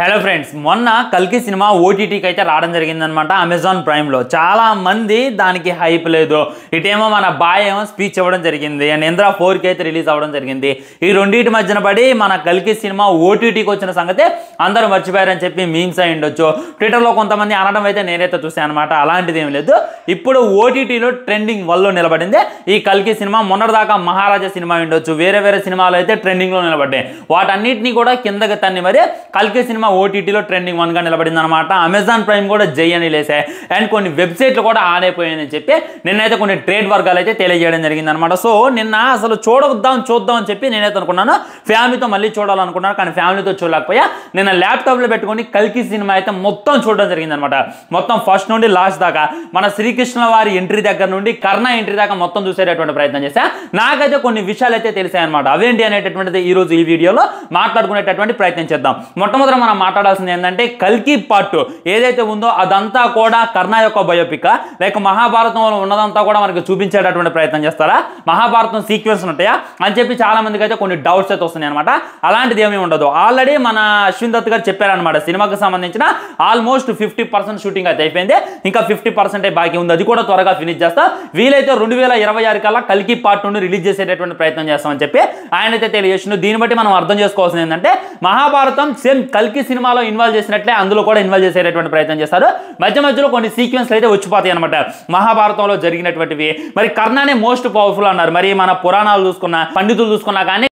Hello friends, మొన్న కల్కి cinema ఓటీటీకి అయితే రావడం జరిగిందనమాట. అమెజాన్ ప్రైమ్లో చాలా మంది దానికి హైప్ లేదు. ఇటేమో మన బాయ్ ఏమో స్పీచ్ ఇవ్వడం జరిగింది అండ్ ఇంద్రా 4కి అయితే రిలీజ్ అవ్వడం జరిగింది. ఈ రెండింటి మధ్యన పడి మన కల్కి సినిమా ఓటీటీకి వచ్చిన సంగతి అందరూ మర్చిపోయారని చెప్పి మీమ్స్ అయి ఉండొచ్చు. ట్విట్టర్లో కొంతమంది అనడం అయితే నేనైతే చూసాను అనమాట. అలాంటిది ఏం లేదు. ఇప్పుడు ఓటీటీలో ట్రెండింగ్ వల్ల నిలబడింది ఈ కల్కి సినిమా. మొన్నటిదాకా మహారాజా సినిమా ఉండొచ్చు, వేరే వేరే సినిమాలు అయితే ట్రెండింగ్లో నిలబడ్డాయి. వాటన్నిటిని కూడా కిందకి తన్ని మరి కల్కి సినిమా ఓటీటీలో ట్రెండింగ్ 1గా నిలబడింది అనమాట. అమెజాన్ ప్రైమ్ కూడా జై అని లేసాయి అండ్ కొన్ని వెబ్సైట్లు కూడా ఆన్ అయిపోయాయని చెప్పి నిన్నైతే కొన్ని ట్రేడ్ వర్గాలు అయితే తెలియజేయడం జరిగింది అనమాట. సో నిన్న అసలు చూద్దాం అని చెప్పి నేనైతే అనుకున్నాను. ఫ్యామిలీతో మళ్ళీ చూడాలనుకున్నాను, కానీ ఫ్యామిలీతో చూడలేకపోయా. నిన్న ల్యాప్టాప్లో పెట్టుకొని కల్కి సినిమా అయితే మొత్తం చూడడం జరిగింది అనమాట. మొత్తం ఫస్ట్ నుండి లాస్ట్ దాకా మన శ్రీకృష్ణ వారి ఎంట్రీ దగ్గర నుండి కర్ణ ఎంట్రీ దాకా మొత్తం చూసేటటువంటి ప్రయత్నం చేశా. నాకైతే కొన్ని విషయాలు అయితే తెలిసాయి అనమాట. అవేంటి అనేటటువంటిది ఈ రోజు ఈ వీడియోలో మాట్లాడుకునేటటువంటి ప్రయత్నం చేద్దాం. మొట్టమొదటి మనం మాట్లాడాల్సింది ఏంటంటే కల్కి పార్ట్ ఏదైతే ఉందో అదంతా కూడా కర్ణ యొక్క బయోపిక్ లేక మహాభారతంలో ఉన్నదంతా కూడా మనకి చూపించేటటువంటి ప్రయత్నం చేస్తారా, మహాభారతం సీక్వెన్స్ ఉంటాయా అని చెప్పి చాలా మందికి అయితే కొన్ని డౌట్స్ అయితే వస్తున్నాయి అనమాట. అలాంటిది ఏమీ ఉండదు. ఆల్రెడీ మన అశ్విన్ దత్ గారు చెప్పారనమాట. సినిమాకి సంబంధించిన ఆల్మోస్ట్ 50% షూటింగ్ అయితే అయిపోయింది, ఇంకా 50% బాకీ ఉంది. అది కూడా త్వరగా ఫినిష్ చేస్తా. వీలైతే 2026 కల్లా కల్కి పార్ట్ 2 రిలీజ్ చేసేటటువంటి ప్రయత్నం చేస్తామని చెప్పి ఆయన అయితే తెలియజేసిండు. దీన్ని బట్టి మనం అర్థం చేసుకోవాల్సింది ఏంటంటే మహాభారతం సేమ్ కల్కి సినిమాలో ఇన్వాల్వ్ చేసినట్లే అందులో కూడా ఇన్వాల్వ్ చేసేటటువంటి ప్రయత్నం చేస్తారు. మధ్యలో కొన్ని సీక్వెన్స్లు అయితే వచ్చిపోతాయి అనమాట మహాభారతంలో జరిగినటువంటివి. మరి కర్ణనే మోస్ట్ పవర్ఫుల్ అన్నారు. మరి మన పురాణాలు చూసుకున్నా, పండితులు చూసుకున్నా కానీ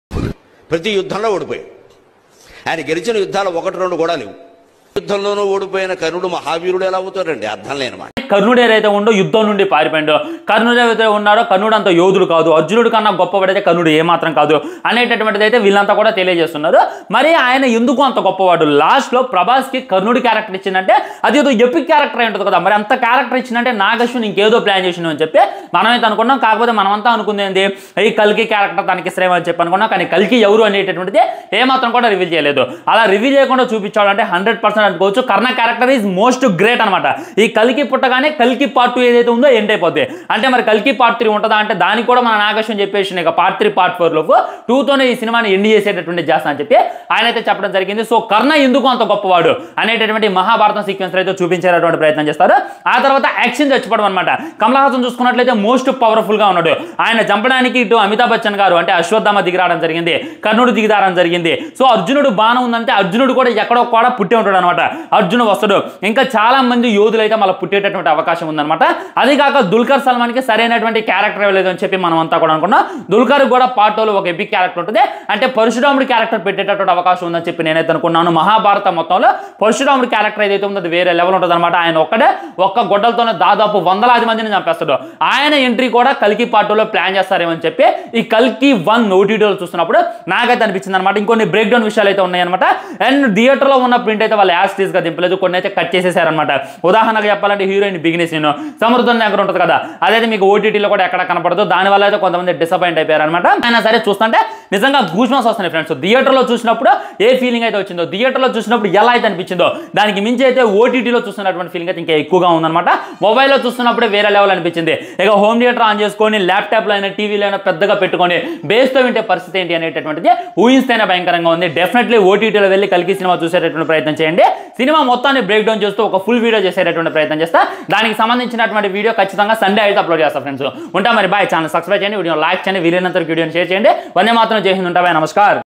ప్రతి యుద్ధంలో ఓడిపోయాడు. ఆయన గెలిచిన యుద్ధాలు 1-2 కూడా లేవు. యుద్ధంలోనూ ఓడిపోయిన కర్ణుడు మహావీరుడు ఎలా అవుతాడండి? అర్థం లేనమాట. కర్ణుడు ఏదైతే ఉందో యుద్ధం నుండి పారిపోయిందో, కర్ణుడు ఏదైతే ఉన్నారో కర్ణుడు అంత యోధుడు కాదు, అర్జునుడు కన్నా గొప్పవాడైతే కర్ణుడు ఏమాత్రం కాదు అనేటటువంటిది అయితే వీళ్ళంతా కూడా తెలియజేస్తున్నారు. మరి ఆయన ఎందుకు అంత గొప్పవాడు? లాస్ట్లో ప్రభాస్కి కర్ణుడి క్యారెక్టర్ ఇచ్చిందంటే అది ఏదో ఎపిక్ క్యారెక్టర్ అయి ఉంటుంది కదా. మరి అంత క్యారెక్టర్ ఇచ్చిందంటే నాగశ్విన్ ఇంకేదో ప్లాన్ చేసిండు అని చెప్పి మనమైతే అనుకున్నాం. కాకపోతే మనమంతా అనుకుంది ఏంటి, ఈ కల్కి క్యారెక్టర్ తనకి శ్రేమ అని చెప్పి అనుకున్నాం. కానీ కల్కి ఎవరు అనేటటువంటిది ఏమాత్రం కూడా రివీల్ చేయలేదు. అలా రివీల్ చేయకుండా చూపించాలంటే 100% అనుకోవచ్చు కర్ణ క్యారెక్టర్ ఈజ్ మోస్ట్ గ్రేట్ అనమాట. ఈ కల్కి పుట్టగానే కల్కి పార్ట్ 2 ఏదైతే ఉందో ఎండ్ అయిపోద్ది. అంటే మరి కల్కి పార్ట్ 3 ఉంటుందా అంటే దానికి కూడా మన నాగశ్విన్ చెప్పేసి ఇక పార్ట్ 3 పార్ట్ 4 2తోనే ఈ సినిమాని ఎండ్ చేసేటటువంటి చేస్తా అని చెప్పి ఆయన అయితే చెప్పడం జరిగింది. సో కర్ణ ఎందుకు అంత గొప్పవాడు అనేటటువంటి మహాభారతం సీక్వెన్స్ అయితే చూపించేటటువంటి ప్రయత్నం చేస్తారు. ఆ తర్వాత యాక్షన్ చచ్చిపోవడం అనమాట. కమల్ హాసన్ చూసుకున్నట్లయితే మోస్ట్ పవర్ఫుల్ గా ఉన్నాడు. ఆయన చంపడానికి ఇటు అమితాబ్ బచ్చన్ గారు అంటే అశ్వత్థామ దిగిరావడం జరిగింది, కర్ణుడు దిగిరావడం జరిగింది. సో అర్జునుడు బాణం ఉందంటే అర్జునుడు కూడా ఎక్కడో కూడా పుట్టి ఉంటాడు అనమాట. అర్జును వస్తాడు. ఇంకా చాలా మంది యోధులు అయితే మళ్ళీ పుట్టేటటువంటి అవకాశం ఉందన్నమాట. అది కాక దుల్కర్ సల్మాన్కి సరైనటువంటి క్యారెక్టర్ ఇవ్వలేదు అని చెప్పి మనం అంతా కూడా అనుకున్నాం. దుల్కర్ కూడా పార్ట్ 2లో ఒక ఎపిక్ క్యారెక్టర్ ఉంటుంది. అంటే పరశురాముడి క్యారెక్టర్ పెట్టేటటువంటి అవకాశం ఉందని చెప్పి నేనైతే అనుకున్నాను. మహాభారత మొత్తంలో పరశురాముడి క్యారెక్టర్ ఏదైతే ఉందో అది వేరే లెవెల్ ఉంటుంది అనమాట. ఆయన ఒక్క గొడ్డలతోనే దాదాపు 100 మందిని చంపేస్తాడు. ఆయన ఎంట్రీ కూడా కల్కి పార్ట్ 2లో ప్లాన్ చేస్తారేమో అని చెప్పి ఈ కల్కి 1 ఓటీటీలో చూస్తున్నప్పుడు నాకైతే అనిపించింది అనమాట. ఇంకొన్ని బ్రేక్ డౌన్ విషయాలు అయితే ఉన్నాయన్నమాట. అండ్ థియేటర్లో ఉన్న ప్రింట్ అయితే వాళ్ళు యాజ్ గా దింపలేదు, కొన్ని అయితే కట్ చేసేసారనమాట. ఉదాహరణకు చెప్పాలంటే హీరోయిన్ బిగినెస్ నేను సముద్రం దగ్గర ఉంటుంది కదా, అదైతే మీకు ఓటీటీలో కూడా ఎక్కడ కనపడదు. దానివల్ల అయితే కొంతమంది డిసప్పాయింట్ అయిపోయారు అనమాట. అయినా సరే చూస్తుంటే నిజంగా గూస్బంప్స్ వస్తున్నాయి ఫ్రెండ్స్. థియేటర్లో చూసినప్పుడు ఏ ఫీలింగ్ అయితే వచ్చిందో, థియేటర్లో చూసినప్పుడు ఎలా అయితే అనిపించిందో దానికి మించి అయితే ఓటీటీలో చూస్తున్నటువంటి ఫీలింగ్ అయితే ఇంకా ఎక్కువగా ఉందన్నమాట. మొబైల్లో చూస్తున్నప్పుడే వేరే లెవెల్ అనిపించింది. ఇక హోమ్ థియేటర్ ఆన్ చేసుకొని ల్యాప్టాప్లో అయినా టీవీలో అయినా పెద్దగా పెట్టుకొని బేస్తో వింటే పరిస్థితి ఏంటి అనేటటువంటిది ఊహిస్తేనే భయంకరంగా ఉంది. డెఫినెట్లీ ఓటీటీలో వెళ్ళి కల్కి సినిమా చూసేటటువంటి ప్రయత్నం చేయండి. సినిమా మొత్తాన్ని బ్రేక్ డౌన్ చేస్తూ ఒక ఫుల్ వీడియో చేసేటటువంటి ప్రయత్నం చేస్తా. దానికి సంబంధించినటువంటి వీడియో ఖచ్చితంగా సండే అయితే అప్లోడ్ చేస్తా ఫ్రెండ్స్. ఉంటా మరి బాయ్. ఛానల్ సబ్స్క్రైబ్ చేయండి, వీడియో లైక్ చేయండి, వీలైనంత వీడియోని షేర్ చేయండి. వందే మాత్రం చేసింది. ఉంటా బాయ్, నమస్కారం.